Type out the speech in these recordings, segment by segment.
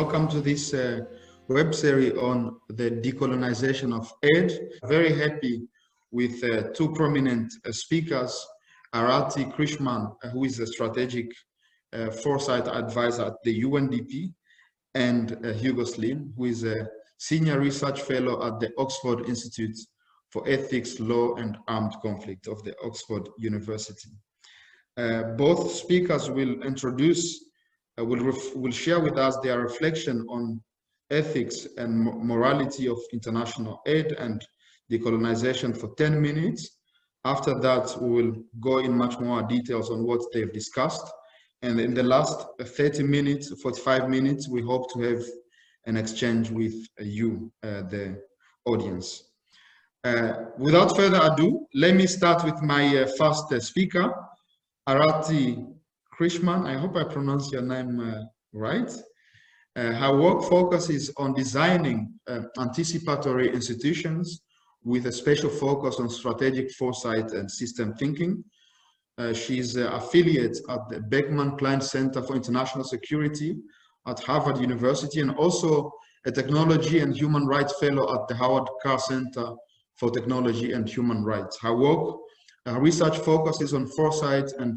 Welcome to this web series on the decolonization of aid. Very happy with two prominent speakers, Aarathi Krishnan, who is a strategic Foresight Advisor at the UNDP, and Hugo Slim, who is a Senior Research Fellow at the Oxford Institute for Ethics, Law and Armed Conflict of the Oxford University. Both speakers will introduce will share with us their reflection on ethics and morality of international aid and decolonization for 10 minutes. After that, we will go in much more details on what they've discussed. And in the last 30 minutes, 45 minutes, we hope to have an exchange with you, the audience. Without further ado, let me start with my first speaker, Aarathi Krishnan. I hope I pronounced your name right. Her work focuses on designing anticipatory institutions with a special focus on strategic foresight and system thinking. She's an affiliate at the Beckman Klein Center for International Security at Harvard University and also a Technology and Human Rights Fellow at the Howard Carr Center for Technology and Human Rights. Her research focuses on foresight and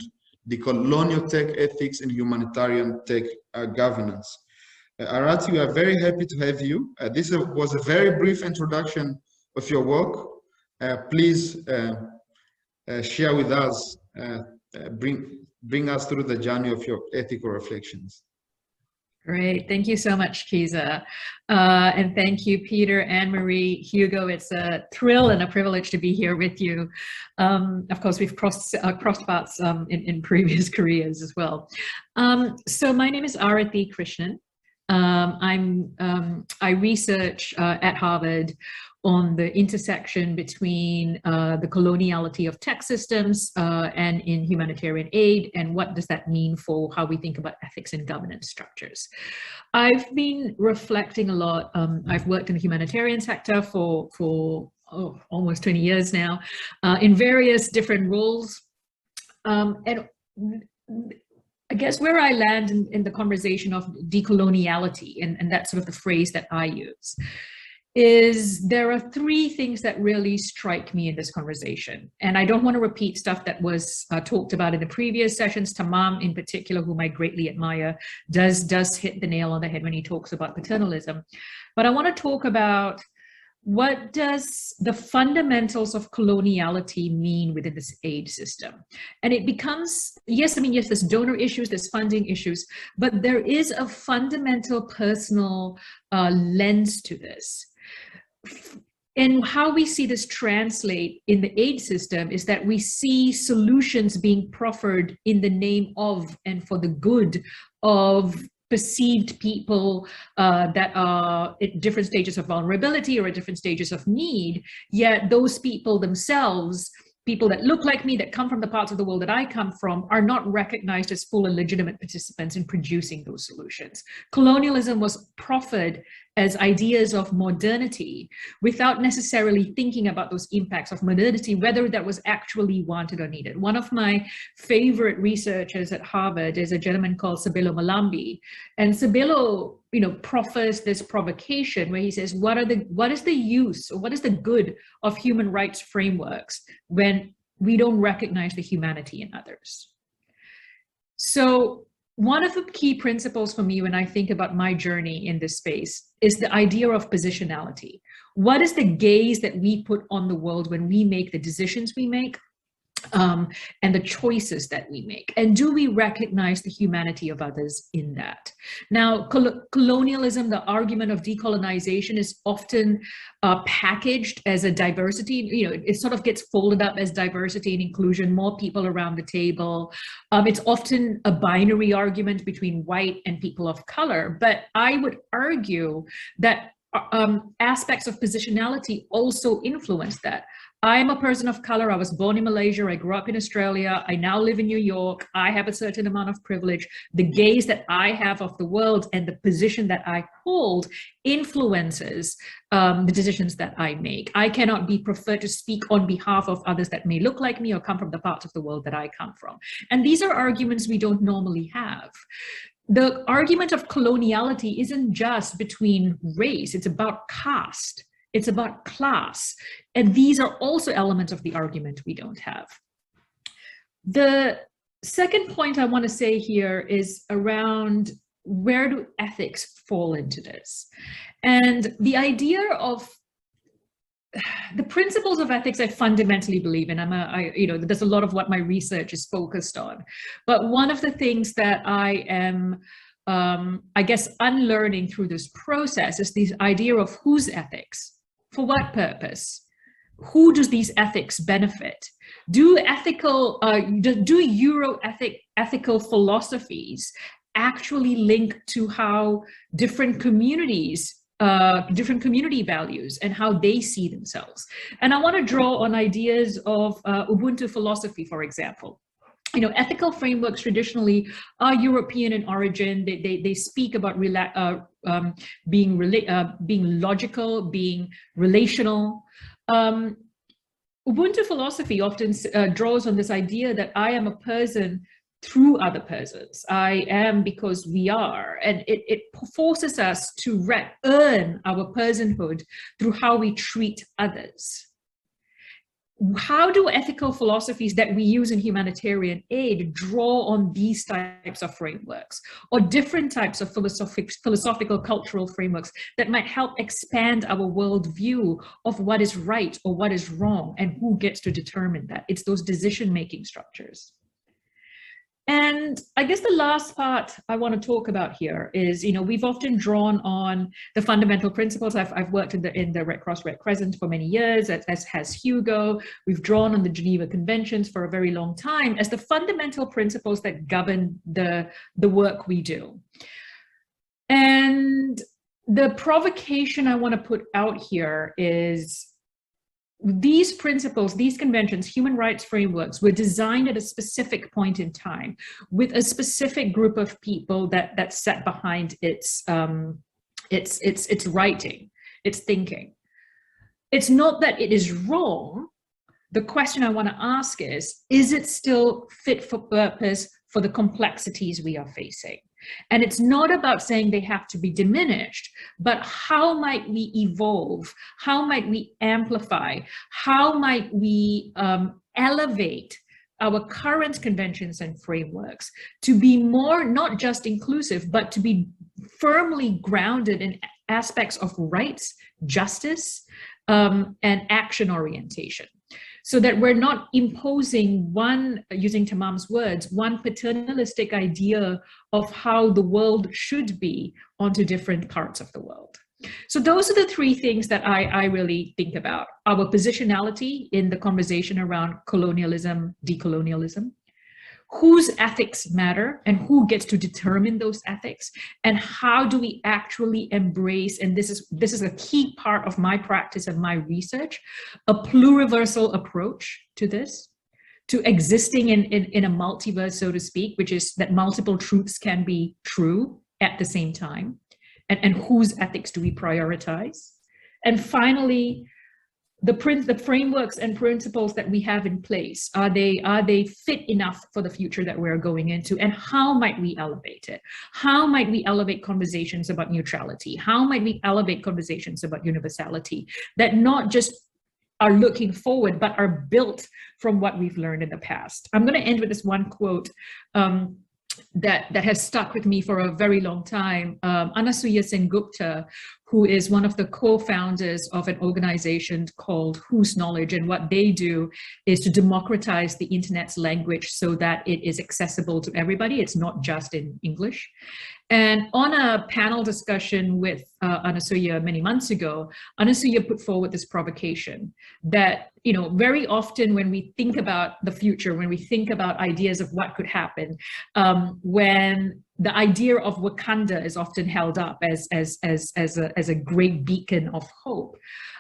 decolonial tech ethics and humanitarian tech governance. Aarathi, we are very happy to have you. This was a very brief introduction of your work. Please share with us, bring us through the journey of your ethical reflections. Great, thank you so much, Kiza. And thank you, Peter, Anne-Marie, Hugo. It's a thrill and a privilege to be here with you. Of course, we've crossed paths in previous careers as well. So my name is Aarathi Krishnan. I research at Harvard on the intersection between the coloniality of tech systems and in humanitarian aid, and what does that mean for how we think about ethics and governance structures. I've been reflecting a lot. I've worked in the humanitarian sector for almost 20 years now in various different roles. And I guess where I land in the conversation of decoloniality, and that's sort of the phrase that I use, is there are three things that really strike me in this conversation. And I don't want to repeat stuff that was talked about in the previous sessions. Tamam, in particular, whom I greatly admire, does hit the nail on the head when he talks about paternalism. But I want to talk about what does the fundamentals of coloniality mean within this aid system? And it becomes, yes, there's donor issues, there's funding issues, but there is a fundamental personal lens to this. And how we see this translate in the aid system is that we see solutions being proffered in the name of and for the good of perceived people that are at different stages of vulnerability or at different stages of need, yet those people themselves, people that look like me, that come from the parts of the world that I come from, are not recognized as full and legitimate participants in producing those solutions. Colonialism was proffered as ideas of modernity without necessarily thinking about those impacts of modernity, whether that was actually wanted or needed. One of my favorite researchers at Harvard is a gentleman called Sabelo Malambi. And Sabelo, proffers this provocation where he says, what is the use, or what is the good of human rights frameworks when we don't recognize the humanity in others? So one of the key principles for me when I think about my journey in this space is the idea of positionality. What is the gaze that we put on the world when we make the decisions we make? And the choices that we make, and do we recognize the humanity of others in that? Now, colonialism, the argument of decolonization, is often packaged as a diversity. It sort of gets folded up as diversity and inclusion, more people around the table. It's often a binary argument between white and people of color, but I would argue that aspects of positionality also influence that. I'm a person of color. I was born in Malaysia. I grew up in Australia. I now live in New York. I have a certain amount of privilege. The gaze that I have of the world and the position that I hold influences the decisions that I make. I cannot be preferred to speak on behalf of others that may look like me or come from the parts of the world that I come from. And these are arguments we don't normally have. the argument of coloniality isn't just between race, it's about caste, it's about class. And these are also elements of the argument we don't have. The second point I want to say here is around where do ethics fall into this? And the idea of the principles of ethics I fundamentally believe in. There's a lot of what my research is focused on. But one of the things that I am, I guess, unlearning through this process is this idea of whose ethics, for what purpose? Who does these ethics benefit? Do ethical philosophies actually link to how different community values and how they see themselves? And I want to draw on ideas of Ubuntu philosophy, for example. Ethical frameworks traditionally are European in origin. They speak about being logical, being relational. Ubuntu philosophy often draws on this idea that I am a person through other persons. I am because we are. And it forces us to earn our personhood through how we treat others. How do ethical philosophies that we use in humanitarian aid draw on these types of frameworks or different types of philosophical cultural frameworks that might help expand our worldview of what is right or what is wrong and who gets to determine that? It's those decision-making structures. And I guess the last part I want to talk about here is, we've often drawn on the fundamental principles. I've worked in the Red Cross, Red Crescent for many years, as has Hugo. We've drawn on the Geneva Conventions for a very long time as the fundamental principles that govern the work we do. And the provocation I want to put out here is these principles, these conventions, human rights frameworks were designed at a specific point in time with a specific group of people that sat behind its writing, its thinking. It's not that it is wrong. The question I want to ask is it still fit for purpose for the complexities we are facing? And it's not about saying they have to be diminished, but how might we evolve? How might we amplify? How might we elevate our current conventions and frameworks to be more, not just inclusive, but to be firmly grounded in aspects of rights, justice, and action orientation? So that we're not imposing one, using Tamam's words, one paternalistic idea of how the world should be onto different parts of the world. So those are the three things that I really think about. Our positionality in the conversation around colonialism, decolonialism, whose ethics matter and who gets to determine those ethics, and how do we actually embrace, and this is a key part of my practice and my research, a pluriversal approach to this, to existing in a multiverse, so to speak, which is that multiple truths can be true at the same time, and whose ethics do we prioritize? And finally, the frameworks and principles that we have in place, are they fit enough for the future that we're going into, and how might we elevate it? How might we elevate conversations about neutrality? How might we elevate conversations about universality that not just are looking forward, but are built from what we've learned in the past? I'm going to end with this one quote that has stuck with me for a very long time. Anasuya Sengupta, who is one of the co-founders of an organization called Whose Knowledge, and what they do is to democratize the internet's language so that it is accessible to everybody. It's not just in English. And on a panel discussion with Anasuya many months ago, Anasuya put forward this provocation that, very often when we think about the future, when we think about ideas of what could happen, when the idea of Wakanda is often held up as a great beacon of hope,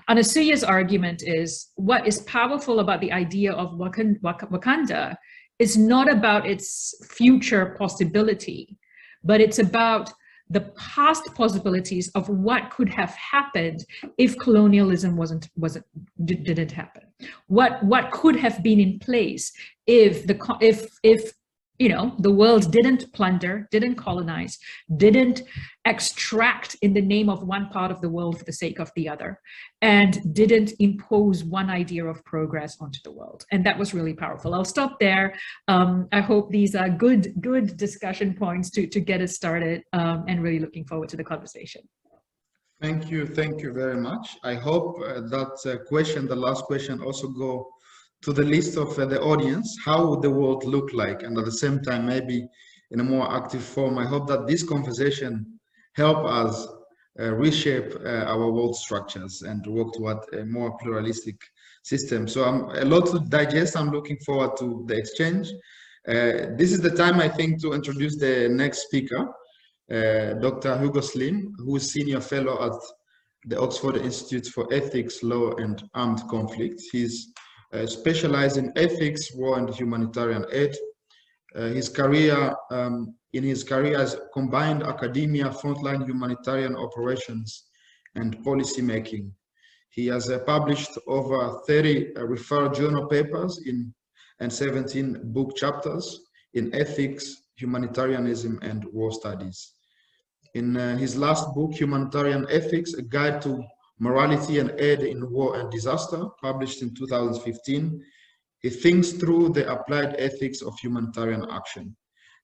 Anasuya's argument is what is powerful about the idea of Wakanda is not about its future possibility, but it's about the past possibilities of what could have happened if colonialism didn't happen. What could have been in place if the world didn't plunder, didn't colonize, didn't extract in the name of one part of the world for the sake of the other, and didn't impose one idea of progress onto the world. And that was really powerful. I'll stop there. I hope these are good discussion points to get us started, and really looking forward to the conversation. Thank you very much. I hope that question, the last question, also go to the list of the audience. How would the world look like? And at the same time, maybe in a more active form, I hope that this conversation help us reshape our world structures and work toward a more pluralistic system. So a lot to digest. I'm looking forward to the exchange. This is the time, I think, to introduce the next speaker, Dr. Hugo Slim, who is Senior Fellow at the Oxford Institute for Ethics, Law and Armed Conflict. He's specialized in ethics, war and humanitarian aid. In his career has combined academia, frontline humanitarian operations, and policy making. He has published over 30 referred journal papers and 17 book chapters in ethics, humanitarianism, and war studies. In his last book, Humanitarian Ethics, A Guide to Morality and Aid in War and Disaster, published in 2015, he thinks through the applied ethics of humanitarian action.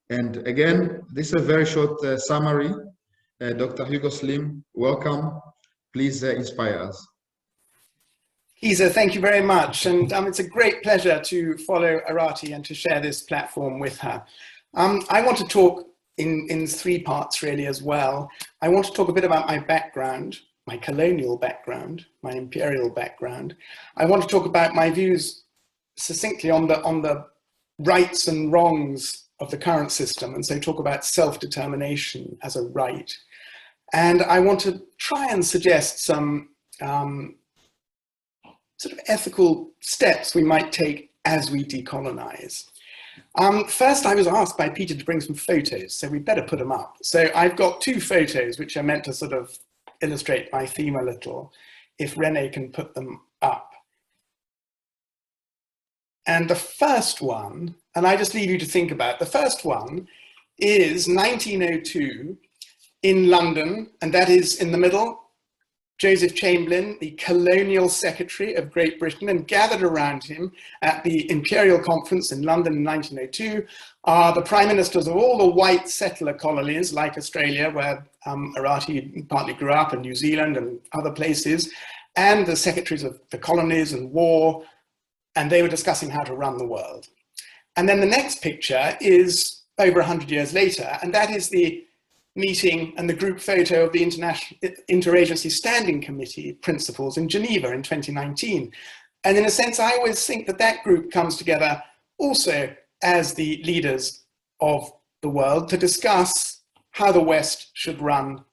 And again, this is a very short summary. Dr. Hugo Slim, welcome. Please inspire us. Isa, thank you very much. And it's a great pleasure to follow Aarathi and to share this platform with her. I want to talk in three parts really as well. I want to talk a bit about my background, my colonial background, my imperial background. I want to talk about my views succinctly on the rights and wrongs of the current system, and so talk about self-determination as a right. And I want to try and suggest some sort of ethical steps we might take as we decolonize. First, I was asked by Peter to bring some photos, so we better put them up. So I've got two photos which are meant to sort of illustrate my theme a little, if Renee can put them up. And the first one, and I just leave you to think about, the first one is 1902 in London, and that is in the middle, Joseph Chamberlain, the colonial secretary of Great Britain, and gathered around him at the Imperial Conference in London in 1902 are the prime ministers of all the white settler colonies, like Australia, where Aarathi partly grew up, and New Zealand and other places, and the secretaries of the colonies and war, and they were discussing how to run the world. And then the next picture is over 100 years later, and that is the meeting and the group photo of the Interagency Standing Committee principles in Geneva in 2019. And in a sense, I always think that that group comes together also as the leaders of the world to discuss how the West should run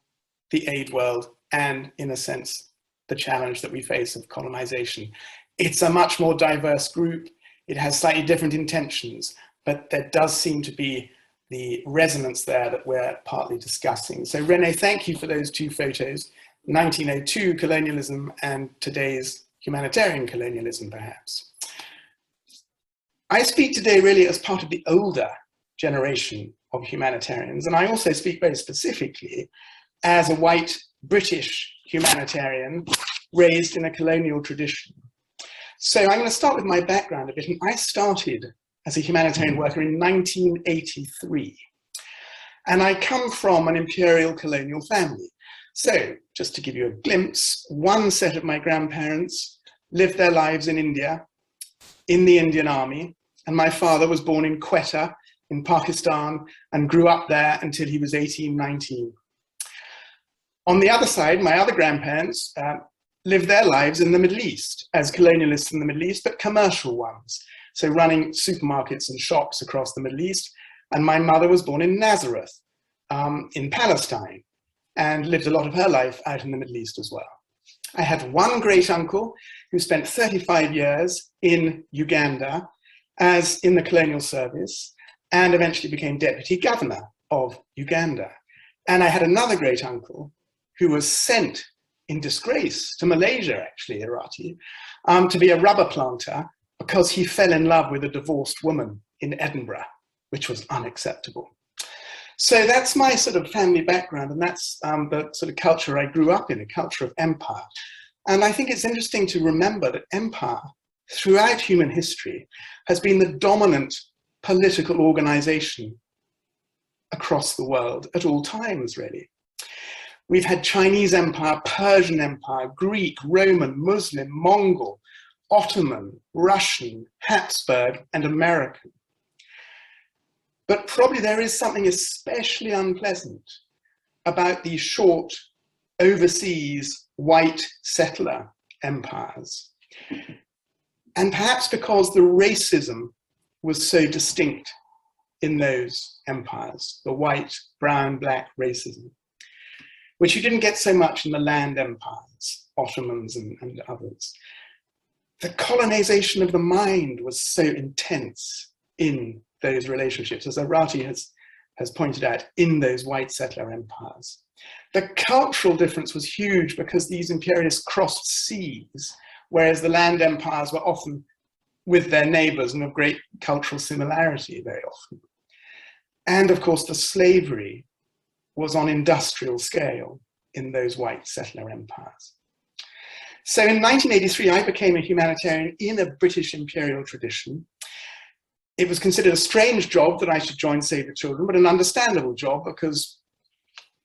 the aid world and, in a sense, the challenge that we face of colonization. It's a much more diverse group. It has slightly different intentions, but there does seem to be the resonance there that we're partly discussing. So Renee, thank you for those two photos, 1902 colonialism and today's humanitarian colonialism, perhaps. I speak today really as part of the older generation of humanitarians, and I also speak very specifically as a white British humanitarian raised in a colonial tradition. So I'm going to start with my background a bit, and I started as a humanitarian worker in 1983. And I come from an imperial colonial family. So just to give you a glimpse, one set of my grandparents lived their lives in India, in the Indian Army, and my father was born in Quetta in Pakistan and grew up there until he was 18, 19. On the other side, my other grandparents lived their lives in the Middle East as colonialists in the Middle East, but commercial ones. So running supermarkets and shops across the Middle East. And my mother was born in Nazareth, in Palestine, and lived a lot of her life out in the Middle East as well. I had one great uncle who spent 35 years in Uganda as in the colonial service and eventually became deputy governor of Uganda. And I had another great uncle who was sent in disgrace to Malaysia, actually, Aarathi, to be a rubber planter, because he fell in love with a divorced woman in Edinburgh, which was unacceptable. So that's my sort of family background, and that's the sort of culture I grew up in, a culture of empire. And I think it's interesting to remember that empire, throughout human history, has been the dominant political organization across the world at all times, really. We've had Chinese Empire, Persian Empire, Greek, Roman, Muslim, Mongol, Ottoman, Russian, Habsburg, and American. But probably there is something especially unpleasant about these short, overseas, white settler empires. And perhaps because the racism was so distinct in those empires, the white, brown, black racism, which you didn't get so much in the land empires, Ottomans and others. The colonization of the mind was so intense in those relationships, as Aarathi has pointed out, in those white settler empires. The cultural difference was huge because these imperialists crossed seas, whereas the land empires were often with their neighbors and of great cultural similarity very often. And of course, the slavery was on industrial scale in those white settler empires. So in 1983, I became a humanitarian in a British imperial tradition. It was considered a strange job that I should join Save the Children, but an understandable job because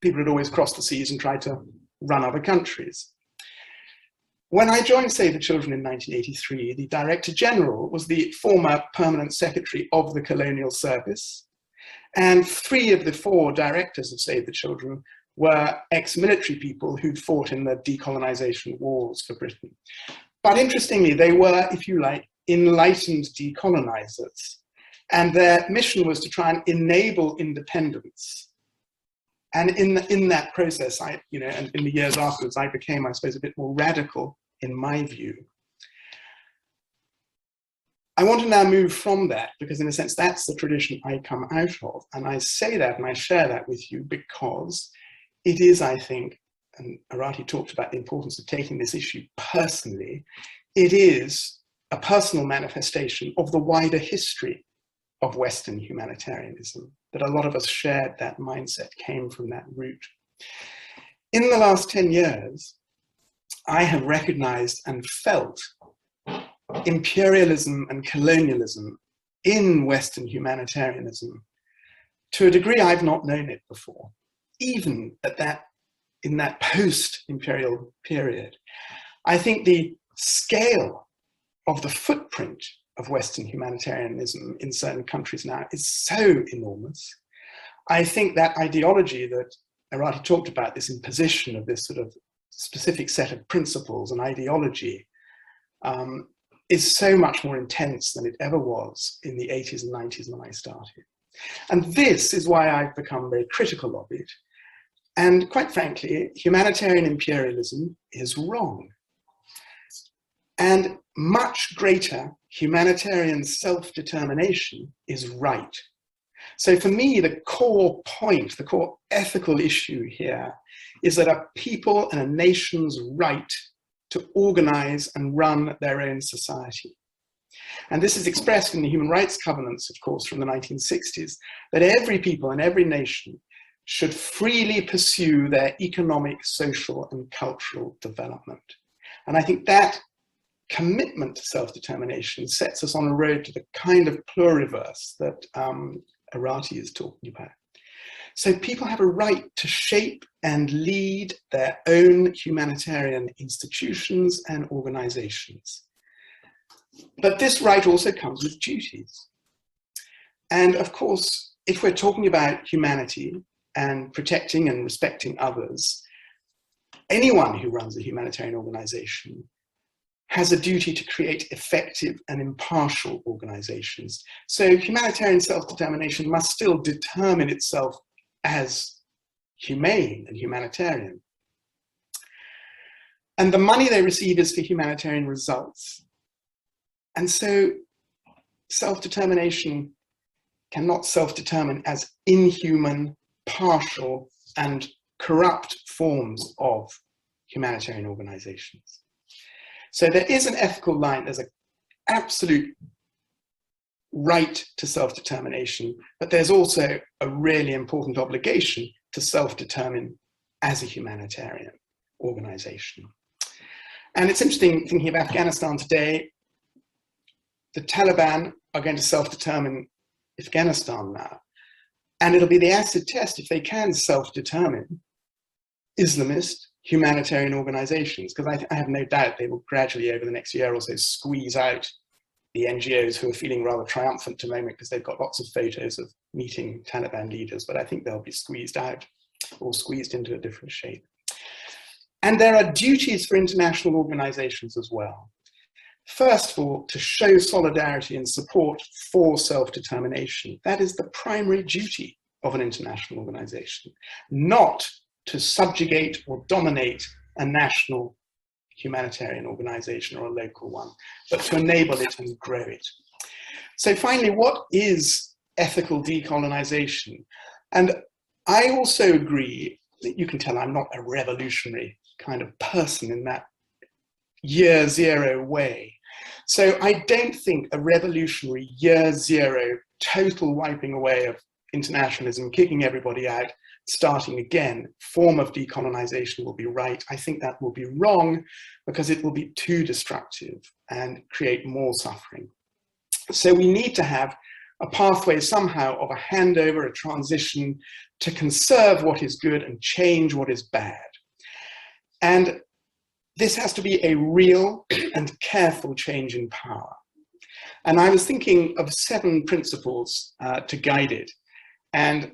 people had always crossed the seas and tried to run other countries. When I joined Save the Children in 1983, the Director General was the former Permanent Secretary of the Colonial Service, and 3 of the 4 directors of Save the Children were ex-military people who'd fought in the decolonisation wars for Britain. But interestingly, they were, if you like, enlightened decolonisers, and their mission was to try and enable independence. And in that process, and in the years afterwards, I became, I suppose, a bit more radical in my view. I want to now move from that because, in a sense, that's the tradition I come out of. And I say that and I share that with you because it is, I think, and Aarathi talked about the importance of taking this issue personally, it is a personal manifestation of the wider history of Western humanitarianism, that a lot of us shared that mindset, came from that root. In the last 10 years, I have recognized and felt imperialism and colonialism in Western humanitarianism to a degree I've not known it before, even in that post-imperial period. I think the scale of the footprint of Western humanitarianism in certain countries now is so enormous. I think that ideology that Aarathi talked about, this imposition of this sort of specific set of principles and ideology, is so much more intense than it ever was in the 80s and 90s when I started. And this is why I've become very critical of it. And quite frankly, humanitarian imperialism is wrong. And much greater humanitarian self-determination is right. So for me, the core point, the core ethical issue here is that a people and a nation's right to organize and run their own society. And this is expressed in the human rights covenants, of course, from the 1960s, that every people and every nation should freely pursue their economic, social, and cultural development. And I think that commitment to self-determination sets us on a road to the kind of pluriverse that Aarathi is talking about. So people have a right to shape and lead their own humanitarian institutions and organizations. But this right also comes with duties. And of course, if we're talking about humanity and protecting and respecting others, anyone who runs a humanitarian organization has a duty to create effective and impartial organizations. So humanitarian self-determination must still determine itself as humane and humanitarian. And the money they receive is for humanitarian results. And so self-determination cannot self-determine as inhuman, partial, and corrupt forms of humanitarian organizations. So there is an ethical line, there's an absolute right to self-determination, but there's also a really important obligation to self-determine as a humanitarian organization. And it's interesting thinking of Afghanistan today. The Taliban are going to self-determine Afghanistan now, and it'll be the acid test if they can self-determine Islamist humanitarian organizations, because I have no doubt they will gradually over the next year or so squeeze out the NGOs who are feeling rather triumphant at the moment because they've got lots of photos of meeting Taliban leaders, but I think they'll be squeezed out or squeezed into a different shape. And there are duties for international organizations as well. First of all, to show solidarity and support for self-determination. That is the primary duty of an international organization, not to subjugate or dominate a national humanitarian organization or a local one, but to enable it and grow it. So finally, what is ethical decolonization? And I also agree that you can tell I'm not a revolutionary kind of person in that year zero way. So I don't think a revolutionary year zero, total wiping away of internationalism, kicking everybody out, starting again, form of decolonization will be right. I think that will be wrong because it will be too destructive and create more suffering. So we need to have a pathway somehow of a handover, a transition to conserve what is good and change what is bad. And this has to be a real and careful change in power. And I was thinking of 7 principles to guide it. And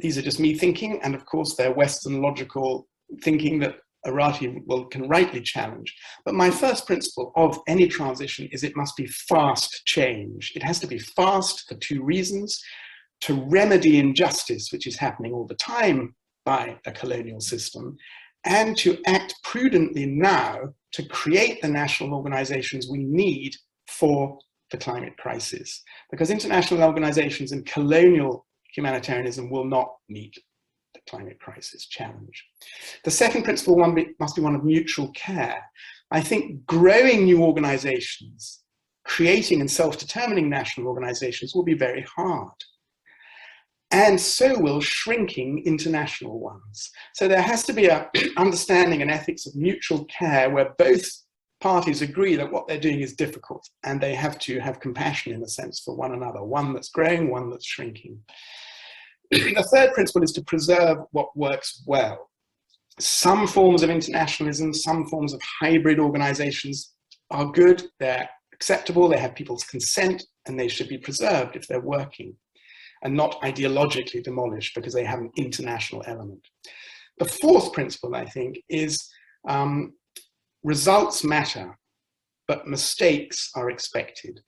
these are just me thinking, and of course they're Western logical thinking that Aarathi can rightly challenge. But my first principle of any transition is it must be fast change. It has to be fast for 2 reasons: to remedy injustice, which is happening all the time by a colonial system, and to act prudently now to create the national organizations we need for the climate crisis. Because international organizations and colonial humanitarianism will not meet the climate crisis challenge. The second principle must be one of mutual care. I think growing new organizations, creating and self-determining national organizations will be very hard. And so will shrinking international ones. So there has to be an understanding and ethics of mutual care where both parties agree that what they're doing is difficult and they have to have compassion in a sense for one another, one that's growing, one that's shrinking. The third principle is to preserve what works well. Some forms of internationalism, some forms of hybrid organizations are good, they're acceptable, they have people's consent, and they should be preserved if they're working, and not ideologically demolished because they have an international element. The fourth principle, I think, is results matter, but mistakes are expected.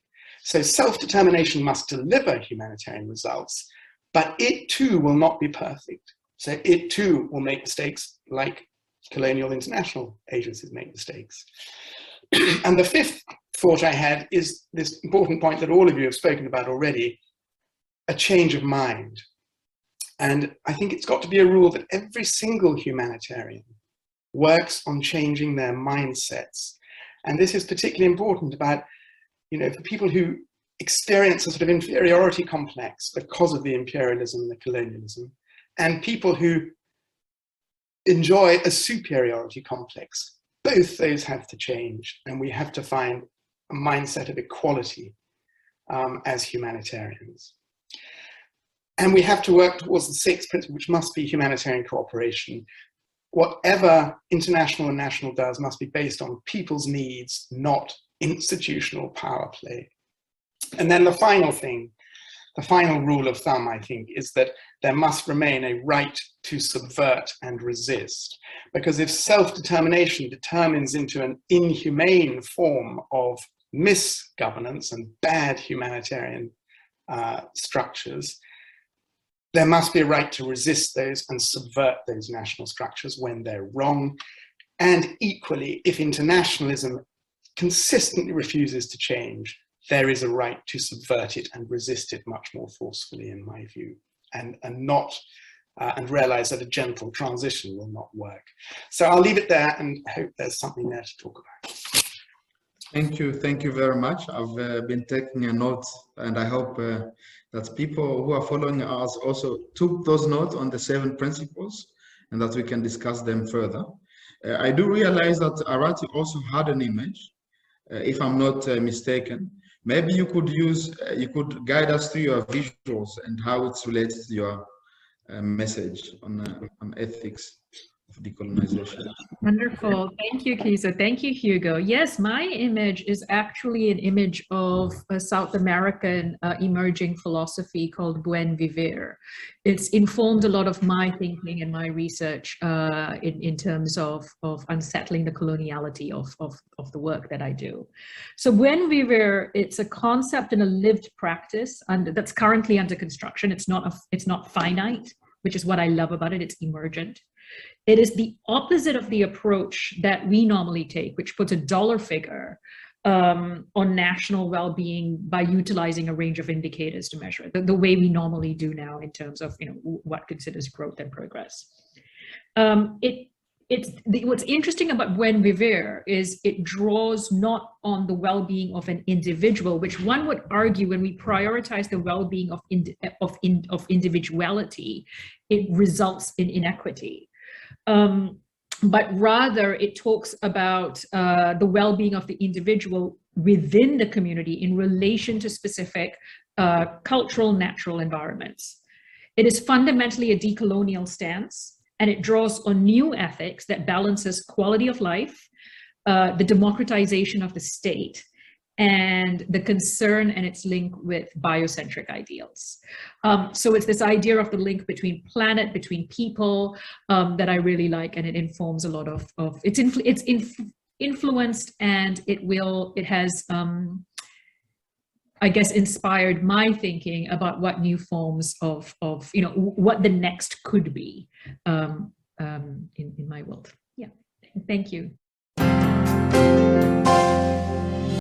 So self-determination must deliver humanitarian results, but it too will not be perfect. So it too will make mistakes like colonial international agencies make mistakes. And the fifth thought I had is this important point that all of you have spoken about already: a change of mind. And I think it's got to be a rule that every single humanitarian works on changing their mindsets. And this is particularly important about, for people who experience a sort of inferiority complex because of the imperialism and the colonialism, and people who enjoy a superiority complex. Both those have to change, and we have to find a mindset of equality as humanitarians. And we have to work towards the sixth principle, which must be humanitarian cooperation. Whatever international and national does must be based on people's needs, not institutional power play. And then the final thing, the final rule of thumb, I think, is that there must remain a right to subvert and resist. Because if self-determination determines into an inhumane form of misgovernance and bad humanitarian structures, there must be a right to resist those and subvert those national structures when they're wrong. And equally, if internationalism consistently refuses to change, there is a right to subvert it and resist it much more forcefully, in my view, and realize that a gentle transition will not work. So I'll leave it there and hope there's something there to talk about. Thank you very much. I've been taking a note, and I hope that people who are following us also took those notes on the 7 principles, and that we can discuss them further. I do realize that Aarathi also had an image, if I'm not mistaken. Maybe you could you could guide us through your visuals and how it's related to your message on ethics of decolonization. Wonderful. Thank you, Kisa. Thank you, Hugo. Yes, my image is actually an image of a South American emerging philosophy called Buen Vivir. It's informed a lot of my thinking and my research in terms of unsettling the coloniality of the work that I do. So Buen Vivir, it's a concept and a lived practice that's currently under construction. It's not finite, which is what I love about it. It's emergent. It is the opposite of the approach that we normally take, which puts a dollar figure on national well-being by utilizing a range of indicators to measure it, the way we normally do now in terms of what considers growth and progress. What's interesting about Buen Vivir is it draws not on the well-being of an individual, which one would argue when we prioritize the well-being of individuality, it results in inequity. But rather it talks about the well-being of the individual within the community in relation to specific cultural, natural environments. It is fundamentally a decolonial stance, and it draws on new ethics that balances quality of life, the democratization of the state, and the concern and its link with biocentric ideals. So it's this idea of the link between planet, between people, that I really like, and it informs a lot of it's influenced, and it has I guess inspired my thinking about what new forms of what the next could be in my world. Yeah, thank you.